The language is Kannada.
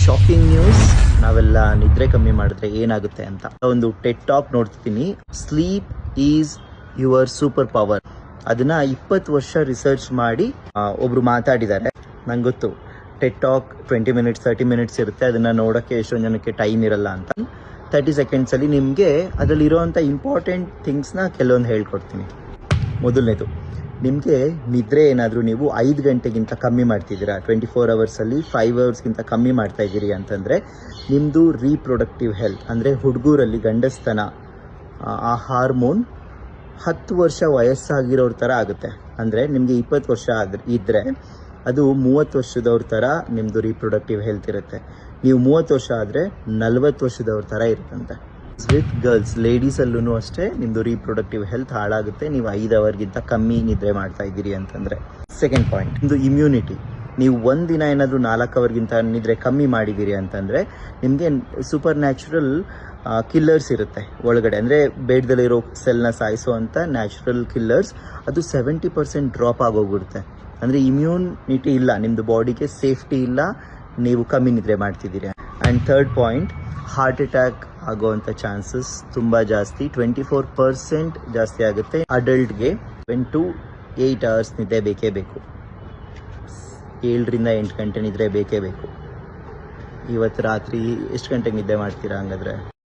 Shocking news. ನಾವೆಲ್ಲ ನಿದ್ರೆ ಕಮ್ಮಿ ಮಾಡಿದ್ರೆ ಏನಾಗುತ್ತೆ ಅಂತ ಒಂದು ಟೆಡ್ ಟಾಕ್ ನೋಡ್ತೀನಿ. Sleep is your super power. ಅದನ್ನ 20 ವರ್ಷ ರಿಸರ್ಚ್ ಮಾಡಿ ಒಬ್ರು ಮಾತಾಡಿದ್ದಾರೆ. ನಂಗೆ ಗೊತ್ತು ಟೆಡ್ ಟಾಕ್ 20 ಮಿನಿಟ್ಸ್ 30 ಮಿನಿಟ್ಸ್ ಇರುತ್ತೆ. ಅದನ್ನ ನೋಡೋಕ್ಕೆ ಎಷ್ಟೊಂದು ಜನಕ್ಕೆ ಟೈಮ್ ಇರಲ್ಲ ಅಂತ. 30 ಸೆಕೆಂಡ್ಸಲ್ಲಿ ನಿಮಗೆ ಅದರಲ್ಲಿ ಇರೋವಂಥ ಇಂಪಾರ್ಟೆಂಟ್ ಥಿಂಗ್ಸ್ನ ಕೆಲವೊಂದು ಹೇಳ್ಕೊಡ್ತೀನಿ. ಮೊದಲನೇದು, ನಿಮಗೆ ನಿದ್ರೆ ಏನಾದರೂ ನೀವು 5 ಗಂಟೆಗಿಂತ ಕಮ್ಮಿ ಮಾಡ್ತಿದ್ದೀರಾ, 24 ಅವರ್ಸಲ್ಲಿ 5 ಅವರ್ಸ್ಗಿಂತ ಕಮ್ಮಿ ಮಾಡ್ತಾ ಇದ್ದೀರಿ ಅಂತಂದರೆ ನಿಮ್ಮದು ರೀಪ್ರೊಡಕ್ಟಿವ್ ಹೆಲ್ತ್ ಅಂದರೆ ಹುಡುಗರಲ್ಲಿ ಗಂಡಸ್ತನ ಆ ಹಾರ್ಮೋನ್ 10 ವರ್ಷ ವಯಸ್ಸಾಗಿರೋರ ಥರ ಆಗುತ್ತೆ. ಅಂದರೆ ನಿಮಗೆ 20 ವರ್ಷ ಇದ್ದರೆ ಅದು 30 ವರ್ಷದವ್ರ ಥರ ನಿಮ್ಮದು ರೀಪ್ರೊಡಕ್ಟಿವ್ ಹೆಲ್ತ್ ಇರುತ್ತೆ. ನೀವು 30 ವರ್ಷ ಆದರೆ 40 ವರ್ಷದವ್ರ ಥರ ಇರುತ್ತಂತೆ. ವಿತ್ ಗರ್ಲ್ಸ್, ಲೇಡೀಸಲ್ಲೂ ಅಷ್ಟೇ ನಿಮ್ಮದು ರೀಪ್ರೊಡಕ್ಟಿವ್ ಹೆಲ್ತ್ ಹಾಳಾಗುತ್ತೆ ನೀವು 5 ಅವರ್ಗಿಂತ ಕಮ್ಮಿ ನಿದ್ರೆ ಮಾಡ್ತಾ ಇದ್ದೀರಿ ಅಂತಂದರೆ. ಸೆಕೆಂಡ್ ಪಾಯಿಂಟ್, ನಿಮ್ಮದು ಇಮ್ಯುನಿಟಿ. ನೀವು ಒಂದಿನ ಏನಾದರೂ 4 ಅವರ್ಗಿಂತ ನಿದ್ರೆ ಕಮ್ಮಿ ಮಾಡಿದ್ದೀರಿ ಅಂತಂದರೆ ನಿಮಗೆ ಸೂಪರ್ ನ್ಯಾಚುರಲ್ ಕಿಲ್ಲರ್ಸ್ ಇರುತ್ತೆ ಒಳಗಡೆ. ಅಂದರೆ ಬೇಡದಲ್ಲಿರೋ ಸೆಲ್ನ ಸಾಯಿಸೋವಂಥ ನ್ಯಾಚುರಲ್ ಕಿಲ್ಲರ್ಸ್ ಅದು 70% ಡ್ರಾಪ್ ಆಗೋಗ್ಬಿಡುತ್ತೆ. ಅಂದರೆ ಇಮ್ಯೂನಿಟಿ ಇಲ್ಲ, ನಿಮ್ಮದು ಬಾಡಿಗೆ ಸೇಫ್ಟಿ ಇಲ್ಲ, ನೀವು ಕಮ್ಮಿ ನಿದ್ರೆ ಮಾಡ್ತಿದ್ದೀರಿ. And third point, heart attack ಆಗೋವಂಥ ಚಾನ್ಸಸ್ ತುಂಬ ಜಾಸ್ತಿ, 24% ಜಾಸ್ತಿ ಆಗುತ್ತೆ. ಅಡಲ್ಟ್ಗೆ 7 to 8 ಅವರ್ಸ್ ನಿದ್ದೆ ಬೇಕೇ ಬೇಕು. 7 ರಿಂದ 8 ಗಂಟೆ ನಿದ್ರೆ ಬೇಕೇ ಬೇಕು. ಇವತ್ತು ರಾತ್ರಿ ಎಷ್ಟು ಗಂಟೆಗೆ ನಿದ್ದೆ ಮಾಡ್ತೀರಾ ಹಂಗಾದ್ರೆ?